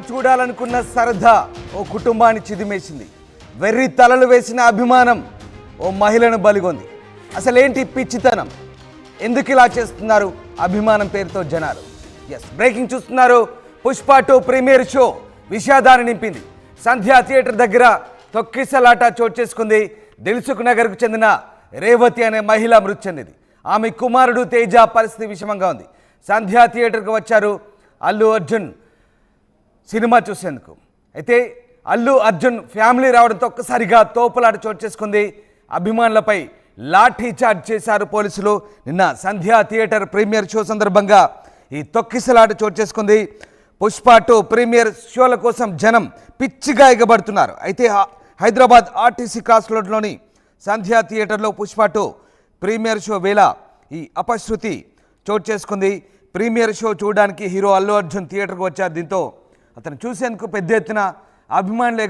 చూడాలనుకున్న సరదా ఓ కుటుంబాన్ని చిదిమేసింది. వెర్రి తలలు వేసిన అభిమానం ఓ మహిళను బలిగొంది. అసలేంటి పిచ్చితనం? ఎందుకు ఇలా చేస్తున్నారు అభిమానం పేరుతో జనాలు? బ్రేకింగ్ చూస్తున్నారు. పుష్ప 2 ప్రీమియర్ షో విషాదాన్ని నింపింది. సంధ్యా థియేటర్ దగ్గర తొక్కిసలాట చోటు చేసుకుంది. దిల్సుఖ్ నగర్కు చెందిన రేవతి అనే మహిళ మృతి చెందింది. ఆమె కుమారుడు తేజ పరిస్థితి విషమంగా ఉంది. సంధ్యా థియేటర్కి వచ్చారు అల్లు అర్జున్ సినిమా చూసేందుకు. అయితే అల్లు అర్జున్ ఫ్యామిలీ రావడంతో ఒక్కసారిగా తోపులాట చోటు చేసుకుంది. అభిమానులపై లాఠీ చార్జ్ చేశారు పోలీసులు. నిన్న సంధ్యా థియేటర్ ప్రీమియర్ షో సందర్భంగా ఈ తొక్కిసలాట చోటు చేసుకుంది. పుష్ప 2 ప్రీమియర్ షోల కోసం జనం పిచ్చిగా ఎగబడుతున్నారు. అయితే హైదరాబాద్ ఆర్టీసీ క్రాస్ రోడ్లోని సంధ్యా థియేటర్లో పుష్ప 2 ప్రీమియర్ షో వేళ ఈ అపశృతి చోటు చేసుకుంది. ప్రీమియర్ షో చూడడానికి హీరో అల్లు అర్జున్ థియేటర్కి వచ్చారు. దీంతో అతను చూసేందుకు పెద్ద ఎత్తున అభిమానులు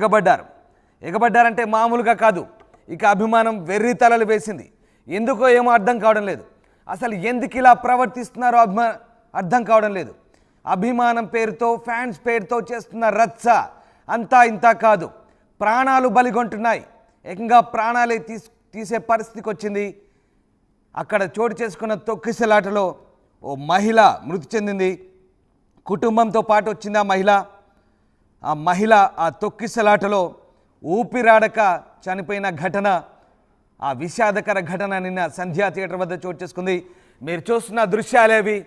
ఎగబడ్డారంటే మామూలుగా కాదు. ఇక అభిమానం వెర్రి తలలు వేసింది. ఎందుకో ఏమో అర్థం కావడం లేదు. అసలు ఎందుకు ఇలా ప్రవర్తిస్తున్నారో అర్థం కావడం లేదు. అభిమానం పేరుతో, ఫ్యాన్స్ పేరుతో చేస్తున్న రచ్చ అంతా ఇంత కాదు. ప్రాణాలు బలిగొంటున్నాయి. ఏకంగా ప్రాణాలే తీసే పరిస్థితికి వచ్చింది. అక్కడ చోటు చేసుకున్న తొక్కిసలాటలో ఓ మహిళ మృతి చెందింది. కుటుంబంతో పాటు వచ్చింది ఆ మహిళ ఆ తొక్కిసలాటలో ఊపిరాడక చనిపోయిన ఘటన, ఆ విషాదకర ఘటన నిన్న సంధ్యా థియేటర్ వద్ద చోటు చేసుకుంది. మీరు చూస్తున్న దృశ్యాలేవి.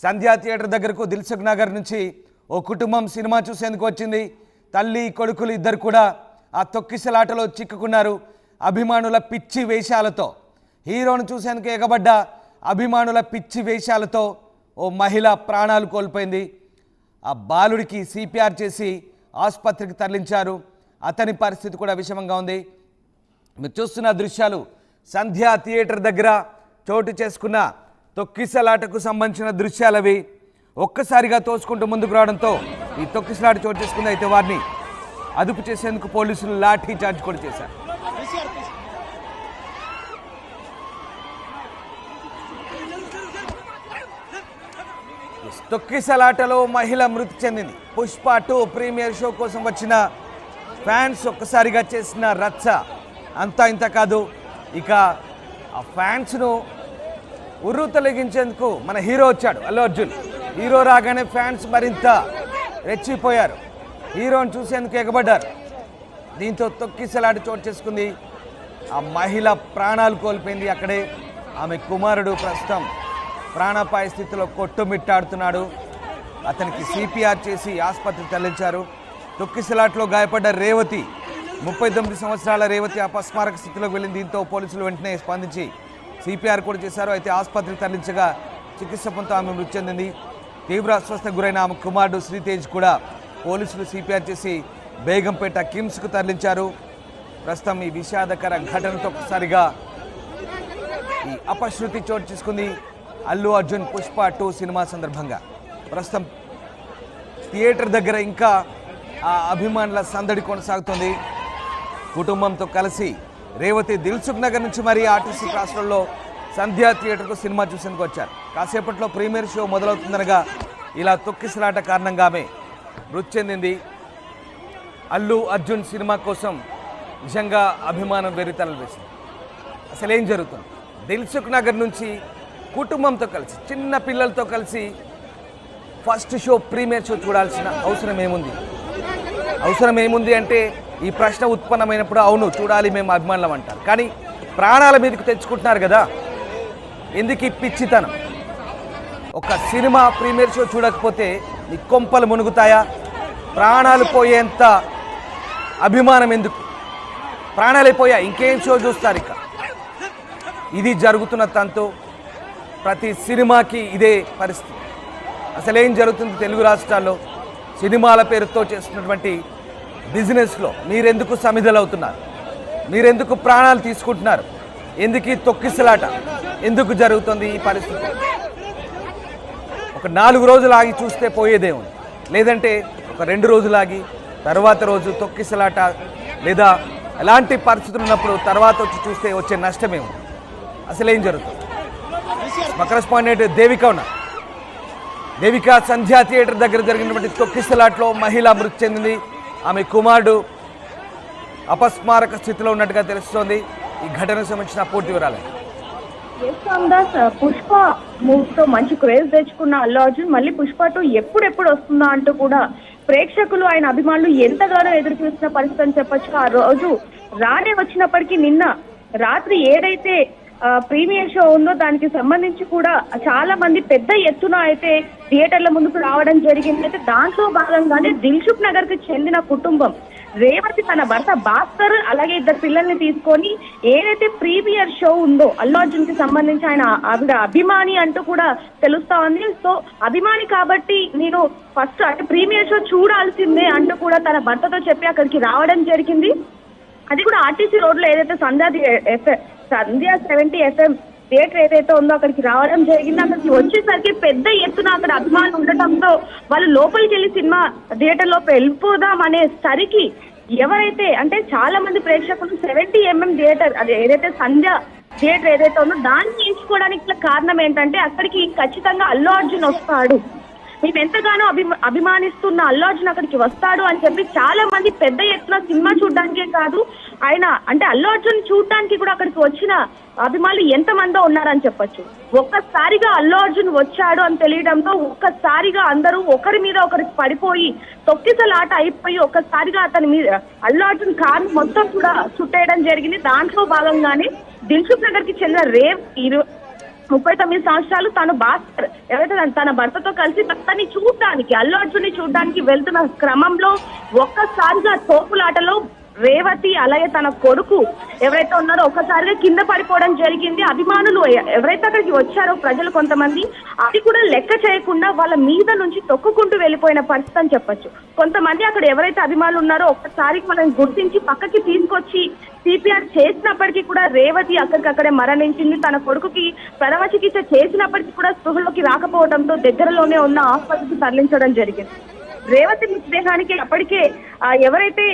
సంధ్యా థియేటర్ దగ్గరకు దిల్సుఖ్ నగర్ నుంచి ఓ కుటుంబం సినిమా చూసేందుకు వచ్చింది. తల్లి కొడుకులు ఇద్దరు కూడా ఆ తొక్కిసలాటలో చిక్కుకున్నారు. అభిమానుల పిచ్చి వేషాలతో, హీరోను చూసేందుకు ఎగబడ్డ అభిమానుల పిచ్చి వేషాలతో ఓ మహిళ ప్రాణాలు కోల్పోయింది. ఆ బాలుడికి సిపిఆర్ చేసి ఆసుపత్రికి తరలించారు. అతని పరిస్థితి కూడా విషమంగా ఉంది. మీరు చూస్తున్న దృశ్యాలు సంధ్యా థియేటర్ దగ్గర చోటు చేసుకున్న తొక్కిసలాటకు సంబంధించిన దృశ్యాలవి. ఒక్కసారిగా తోసుకుంటూ ముందుకు రావడంతో ఈ తొక్కిసలాట చోటు చేసుకుంది. అయితే వారిని అదుపు చేసేందుకు పోలీసులు లాఠీ చార్జ్ కూడా చేశారు. తొక్కిసలాటలో మహిళ మృతి చెందింది. పుష్ప 2 ప్రీమియర్ షో కోసం వచ్చిన ఫ్యాన్స్ ఒక్కసారిగా చేసిన రచ్చ అంతా ఇంత కాదు. ఇక ఆ ఫ్యాన్స్ను ఉర్రు తొలగించేందుకు మన హీరో వచ్చాడు, అల్లు అర్జున్. హీరో రాగానే ఫ్యాన్స్ మరింత రెచ్చిపోయారు. హీరోని చూసేందుకు ఎగబడ్డారు. దీంతో తొక్కిసలాట చోటు చేసుకుంది. ఆ మహిళ ప్రాణాలు కోల్పోయింది. అక్కడే ఆమె కుమారుడు ప్రస్తుతం ప్రాణాపాయ స్థితిలో కొట్టుమిట్టాడుతున్నాడు. అతనికి సిపిఆర్ చేసి ఆసుపత్రికి తరలించారు. తొక్కిసలాటలో గాయపడ్డ రేవతి, 39 సంవత్సరాల రేవతి అపస్మారక స్థితిలోకి వెళ్ళింది. దీంతో పోలీసులు వెంటనే స్పందించి సిపిఆర్ కూడా చేశారు. అయితే ఆసుపత్రికి తరలించగా చికిత్స పొందుతూ ఆమె మృతి చెందింది. తీవ్ర అస్వస్థకు గురైన ఆమె కుమారుడు శ్రీతేజ్ కూడా పోలీసులు సిపిఆర్ చేసి బేగంపేట కిమ్స్కు తరలించారు. ప్రస్తుతం ఈ విషాదకర ఘటనతో ఒక్కసారిగా ఈ అపశృతి చోటు చేసుకుంది. అల్లు అర్జున్ పుష్ప 2 సినిమా సందర్భంగా ప్రస్తుతం థియేటర్ దగ్గర ఇంకా ఆ అభిమానుల సందడి కొనసాగుతుంది. కుటుంబంతో కలిసి రేవతి దిల్సుఖ్ నగర్ నుంచి మరి ఆర్టీసీ క్రాస్ రోడ్లో సంధ్యా థియేటర్కు సినిమా చూసేందుకు వచ్చారు. కాసేపట్లో ప్రీమియర్ షో మొదలవుతుందనగా ఇలా తొక్కిసలాట కారణంగా ఆమె మృతి చెందింది. అల్లు అర్జున్ సినిమా కోసం నిజంగా అభిమానం వెర్రితలలు వేసింది. అసలు ఏం జరుగుతుంది? దిల్సుఖ్ నగర్ నుంచి కుటుంబంతో కలిసి, చిన్న పిల్లలతో కలిసి ఫస్ట్ షో ప్రీమియర్ షో చూడాల్సిన అవసరం ఏముంది అంటే ఈ ప్రశ్న ఉత్పన్నమైనప్పుడు అవును చూడాలి మేము అభిమానులం అంటారు. కానీ ప్రాణాల మీదకి తెచ్చుకుంటున్నారు కదా, ఎందుకు ఈ పిచ్చితనం? ఒక సినిమా ప్రీమియర్ షో చూడకపోతే నీ కొంపలు మునుగుతాయా? ప్రాణాలు పోయేంత అభిమానం ఎందుకు? ప్రాణాలైపోయా ఇంకేం షో చూస్తారు? ఇక ఇది జరుగుతున్న తంతు. ప్రతి సినిమాకి ఇదే పరిస్థితి. అసలేం జరుగుతుంది తెలుగు రాష్ట్రాల్లో? సినిమాల పేరుతో చేస్తున్నటువంటి బిజినెస్లో మీరెందుకు సమిధలవుతున్నారు? మీరెందుకు ప్రాణాలు తీసుకుంటున్నారు? ఎందుకు ఈ తొక్కిసలాట ఎందుకు జరుగుతుంది ఈ పరిస్థితి? ఒక 4 రోజులు ఆగి చూస్తే పోయేదేముంది, లేదంటే ఒక 2 రోజులు ఆగి తర్వాత రోజు తొక్కిసలాట లేదా ఎలాంటి పరిస్థితులు ఉన్నప్పుడు తర్వాత వచ్చి చూస్తే వచ్చే నష్టమేముంది? అసలేం జరుగుతుంది? మా కరెస్పాండెంట్ దేవిక ఉన్నారు. దేవిక సంధ్యా థియేటర్ దగ్గర జరిగినటువంటి తొక్కిసలాట్లో మహిళ మృతి చెందింది. ఆమె కుమారుడు అపస్మారక స్థితిలో ఉన్నట్టుగా తెలుస్తోంది. ఈ ఘటనకు సంబంధించిన పూర్తి వివరాలు. పుష్ప మూవీతో మంచి క్రేజ్ తెచ్చుకున్న అల్లు అర్జున్ మళ్ళీ పుష్ప 2 ఎప్పుడెప్పుడు వస్తుందా అంటూ కూడా ప్రేక్షకులు ఆయన అభిమానులు ఎంతగానో ఎదురు చూస్తున్న పరిస్థితి అని చెప్పొచ్చు. ఆ రోజు రానే వచ్చినప్పటికీ నిన్న రాత్రి ఏదైతే ప్రీమియర్ షో ఉందో దానికి సంబంధించి కూడా చాలా మంది పెద్ద ఎత్తున అయితే థియేటర్ల ముందుకు రావడం జరిగింది. అయితే దాంట్లో భాగంగానే దిల్సుఖ్ నగర్ కి చెందిన కుటుంబం రేవతి తన భర్త భాస్కర్ అలాగే 2 పిల్లల్ని తీసుకొని ఏదైతే ప్రీమియర్ షో ఉందో అల్లు అర్జున్ కి సంబంధించి ఆయన ఆవిడ అభిమాని అంటూ కూడా తెలుస్తా ఉంది. సో అభిమాని కాబట్టి నేను ఫస్ట్ అంటే ప్రీమియర్ షో చూడాల్సిందే అంటూ కూడా తన భర్తతో చెప్పి అక్కడికి రావడం జరిగింది. అది కూడా ఆర్టీసీ రోడ్ లో ఏదైతే సంధ్యా 70 FM థియేటర్ ఏదైతే ఉందో అక్కడికి రావడం జరిగింది. అక్కడికి వచ్చేసరికి పెద్ద ఎత్తున అక్కడ అభిమానులు ఉండటంతో వాళ్ళు లోపలికి వెళ్ళి సినిమా థియేటర్ లోకి వెళ్ళిపోదాం అనేసరికి ఎవరైతే అంటే చాలా మంది ప్రేక్షకులు 70 mm థియేటర్ అది ఏదైతే సంధ్య థియేటర్ ఏదైతే ఉందో దాన్ని ఎంచుకోవడానికి కారణం ఏంటంటే అక్కడికి ఖచ్చితంగా అల్లు అర్జున్ వస్తాడు, మేము ఎంతగానో అభిమానిస్తున్న అల్లు అర్జున్ అక్కడికి వస్తాడు అని చెప్పి చాలా మంది పెద్ద ఎత్తున సినిమా చూడడానికే కాదు ఆయన అంటే అల్లు అర్జున్ చూడడానికి కూడా అక్కడికి వచ్చిన అభిమానులు ఎంతమందో ఉన్నారని చెప్పొచ్చు. ఒక్కసారిగా అల్లు అర్జున్ వచ్చాడు అని తెలియడంతో ఒక్కసారిగా అందరూ ఒకరి మీద ఒకరికి పడిపోయి తొక్కిసలాట అయిపోయి ఒక్కసారిగా అతని మీద అల్లు అర్జున్ కార్ మొత్తం కూడా చుట్టేయడం జరిగింది. దాంట్లో భాగంగానే దిల్సుఖ్ నగర్ కి చెందిన రేవ్ 39 సంవత్సరాలు తను భాస్కర్ ఎవరైతే తన భర్తతో కలిసి భర్తని చూడడానికి అల్లు అర్జున్ ని చూడడానికి వెళ్తున్న క్రమంలో ఒక్కసారిగా తోపులాటలో రేవతి అలాగే తన కొడుకు ఎవరైతే ఉన్నారో ఒక్కసారిగా కింద పడిపోవడం జరిగింది. అభిమానులు ఎవరైతే అక్కడికి వచ్చారో ప్రజలు కొంతమంది అది కూడా లెక్క చేయకుండా వాళ్ళ మీద నుంచి తొక్కుకుంటూ వెళ్ళిపోయిన పరిస్థితి అని చెప్పొచ్చు. కొంతమంది అక్కడ ఎవరైతే అభిమానులు ఉన్నారో ఒక్కసారి వాళ్ళని గుర్తించి పక్కకి తీసుకొచ్చి సిపిఆర్ చేసినప్పటికీ కూడా రేవతి అక్కడికక్కడే మరణించింది. తన కొడుకుకి ప్రథమ చికిత్స చేసినప్పటికీ కూడా స్పృహలోకి రాకపోవడంతో దగ్గరలోనే ఉన్న ఆసుపత్రికి తరలించడం జరిగింది. రేవతి మృతదేహానికి అప్పటికే ఎవరైతే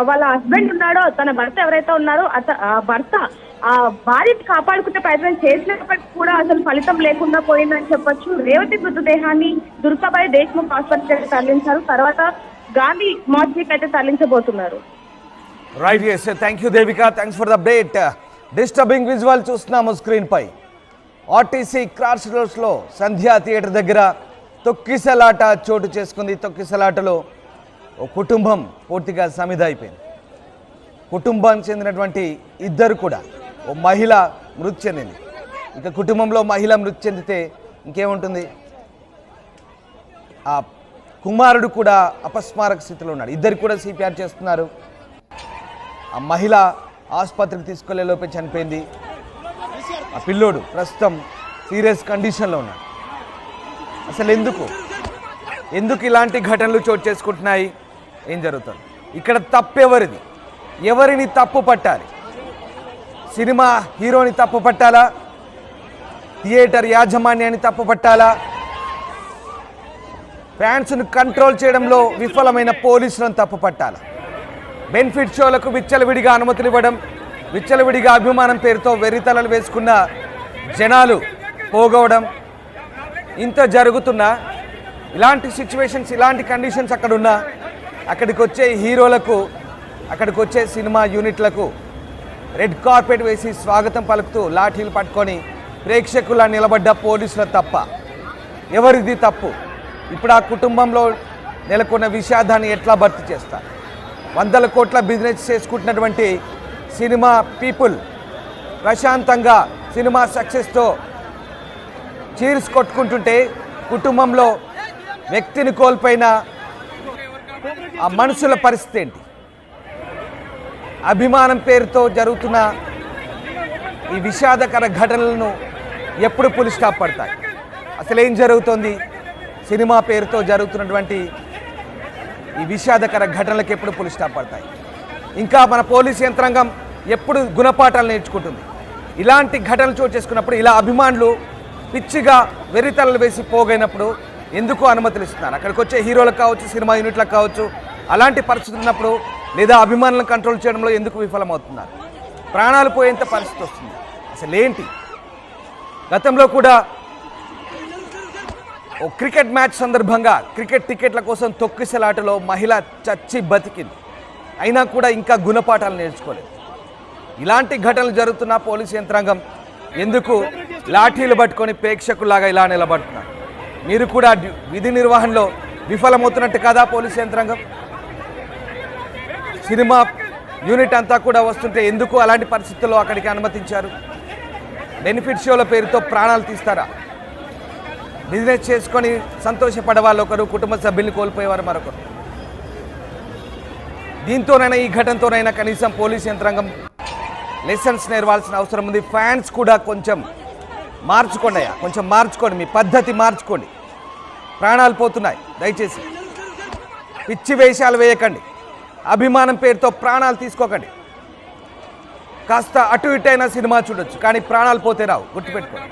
వాళ్ళ హస్బెండ్ ఉన్నాడో తన భర్త ఎవరైతే ఉన్నారో భర్త ఆ భార్యని కాపాడుకునే ప్రయత్నం చేసినప్పటికీ కూడా అసలు ఫలితం లేకుండా పోయిందని చెప్పొచ్చు. రేవతి మృతదేహాన్ని దుర్గాబాయి దేశ్ముఖ్ ఆసుపత్రికి తరలించారు. తర్వాత గాంధీ మార్చికి అయితే తరలించబోతున్నారు. Right, yes, thank you Devika, thanks for the update. Disturbing visual చూస్తున్నాము స్క్రీన్ పై. ఆర్టీసీ క్రాస్ రోడ్స్లో సంధ్యా థియేటర్ దగ్గర తొక్కిసలాట చోటు చేసుకుంది. తొక్కిసలాటలో ఓ కుటుంబం పూర్తిగా సమిధ అయిపోయింది. కుటుంబానికి చెందినటువంటి 2 కూడా ఓ మహిళ మృతి చెందింది. ఇక కుటుంబంలో మహిళ మృతి చెందితే ఇంకేముంటుంది, ఆ కుమారుడు కూడా అపస్మారక స్థితిలో ఉన్నాడు. 2 కూడా సిపిఆర్ చేస్తున్నారు. ఆ మహిళ ఆసుపత్రికి తీసుకెళ్లే లోపే చనిపోయింది. ఆ పిల్లోడు ప్రస్తుతం సీరియస్ కండిషన్లో ఉన్నాడు. అసలు ఎందుకు ఇలాంటి ఘటనలు చోటు చేసుకుంటున్నాయి, ఏం జరుగుతుంది ఇక్కడ? తప్పెవరిది? ఎవరిని తప్పు పట్టాలి? సినిమా హీరోని తప్పు పట్టాలా? థియేటర్ యాజమాన్యాన్ని తప్పు పట్టాలా? ఫ్యాన్స్ను కంట్రోల్ చేయడంలో విఫలమైన పోలీసులను తప్పు పట్టాలా? బెనిఫిట్ షోలకు విచ్చలవిడిగా అనుమతులు ఇవ్వడం, విచ్చలవిడిగా అభిమానం పేరుతో వెర్రితలలు వేసుకున్న జనాలు పోగవడం, ఇంత జరుగుతున్నా ఇలాంటి సిచ్యువేషన్స్ ఇలాంటి కండిషన్స్ అక్కడ ఉన్నా అక్కడికి వచ్చే హీరోలకు అక్కడికి వచ్చే సినిమా యూనిట్లకు రెడ్ కార్పెట్ వేసి స్వాగతం పలుకుతూ లాఠీలు పట్టుకొని ప్రేక్షకుల నిలబడ్డ పోలీసుల తప్ప ఎవరిది తప్పు? ఇప్పుడు ఆ కుటుంబంలో నెలకొన్న విషాదాన్ని ఎట్లా భర్తీ చేస్తారు? 100 కోట్ల బిజినెస్ చేసుకుంటున్నటువంటి సినిమా పీపుల్ ప్రశాంతంగా సినిమా సక్సెస్తో చీర్స్ కొట్టుకుంటుంటే కుటుంబంలో వ్యక్తిని కోల్పోయిన ఆ మనుషుల పరిస్థితి ఏంటి? అభిమానం పేరుతో జరుగుతున్న ఈ విషాదకర ఘటనలను ఎప్పుడు పులి స్టాప్ పడతాయి? అసలు ఏం జరుగుతోంది? సినిమా పేరుతో జరుగుతున్నటువంటి ఈ విషాదకర ఘటనలకు ఎప్పుడు పులి స్టాప్ పడతాయి? ఇంకా మన పోలీస్ యంత్రాంగం ఎప్పుడు గుణపాఠాలు నేర్చుకుంటుంది? ఇలాంటి ఘటనలు చోటు చేసుకున్నప్పుడు ఇలా అభిమానులు పిచ్చిగా వెర్రితలలు వేసి పోగైనప్పుడు ఎందుకు అనుమతులు ఇస్తున్నారు? అక్కడికి వచ్చే హీరోలకు కావచ్చు, సినిమా యూనిట్లకు కావచ్చు, అలాంటి పరిస్థితులు ఉన్నప్పుడు లేదా అభిమానులను కంట్రోల్ చేయడంలో ఎందుకు విఫలమవుతున్నారు? ప్రాణాలు పోయేంత పరిస్థితి వస్తుంది. అసలు ఏంటి? గతంలో కూడా ఓ క్రికెట్ మ్యాచ్ సందర్భంగా క్రికెట్ టికెట్ల కోసం తొక్కిసలాటలో మహిళ చచ్చి బతికింది. అయినా కూడా ఇంకా గుణపాఠాలు నేర్చుకోలేదు. ఇలాంటి ఘటనలు జరుగుతున్న పోలీసు యంత్రాంగం ఎందుకు లాఠీలు పట్టుకొని ప్రేక్షకుల్లాగా ఇలా నిలబడుతున్నారు? మీరు కూడా విధి నిర్వహణలో విఫలమవుతున్నట్టు కదా పోలీసు యంత్రాంగం? సినిమా యూనిట్ అంతా కూడా వస్తుంటే ఎందుకు అలాంటి పరిస్థితుల్లో అక్కడికి అనుమతించారు? బెనిఫిట్ షోల పేరుతో ప్రాణాలు తీస్తారా? బిజినెస్ చేసుకొని సంతోషపడే వాళ్ళు ఒకరు, కుటుంబ సభ్యుల్ని కోల్పోయేవారు మరొకరు. దీంతోనైనా ఈ ఘటనతోనైనా కనీసం పోలీస్ యంత్రాంగం లెసన్స్ నేర్వాల్సిన అవసరం ఉంది. ఫ్యాన్స్ కూడా కొంచెం మార్చుకోండి, కొంచెం మార్చుకోండి, మీ పద్ధతి మార్చుకోండి. ప్రాణాలు పోతున్నాయి, దయచేసి పిచ్చి వేషాలు వేయకండి. అభిమానం పేరుతో ప్రాణాలు తీసుకోకండి. కాస్త అటు ఇటైనా సినిమా చూడొచ్చు, కానీ ప్రాణాలు పోతే రావు, గుర్తుపెట్టుకోండి.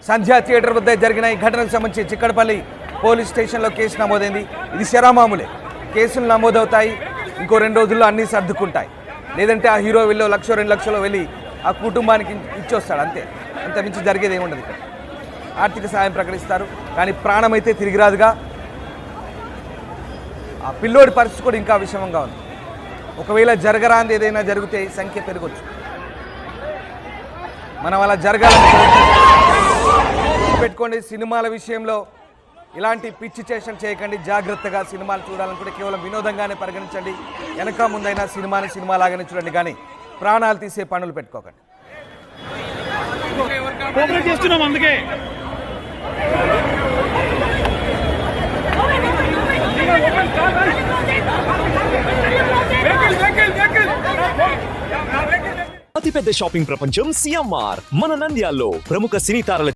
సంధ్యా థియేటర్ వద్ద జరిగిన ఈ ఘటనకు సంబంధించి చిక్కడపల్లి పోలీస్ స్టేషన్లో కేసు నమోదైంది. ఇది శరామామూలే, కేసులు నమోదవుతాయి, ఇంకో 2 రోజుల్లో అన్నీ సర్దుకుంటాయి. లేదంటే ఆ హీరో వెళ్ళి 1 లక్ష 2 లక్షలు వెళ్ళి ఆ కుటుంబానికి ఇచ్చొస్తాడు, అంతే. అంత మించి జరిగేది ఏముండదు. ఇక్కడ ఆర్థిక సాయం ప్రకటిస్తారు, కానీ ప్రాణం అయితే తిరిగి రాదుగా. ఆ పిల్లోడి పరిస్థితి కూడా ఇంకా విషమంగా ఉంది. ఒకవేళ జరగరాంది ఏదైనా జరిగితే సంఖ్య పెరగచ్చు. మనం అలా జరగాలని పెట్టుకోండి. సినిమాల విషయంలో ఇలాంటి పిచ్చి చేషన్ చేయకండి. జాగ్రత్తగా సినిమాలు చూడాలనుకుంటే కేవలం వినోదంగానే పరిగణించండి. వెనక ముందైనా సినిమాని సినిమాలాగానే చూడండి, కానీ ప్రాణాలు తీసే పనులు పెట్టుకోకండి. అందుకే అతిపెద్ద షాపింగ్ ప్రపంచం సిఎంఆర్ మన నంద్యాల్లో ప్రముఖ సినీ తారల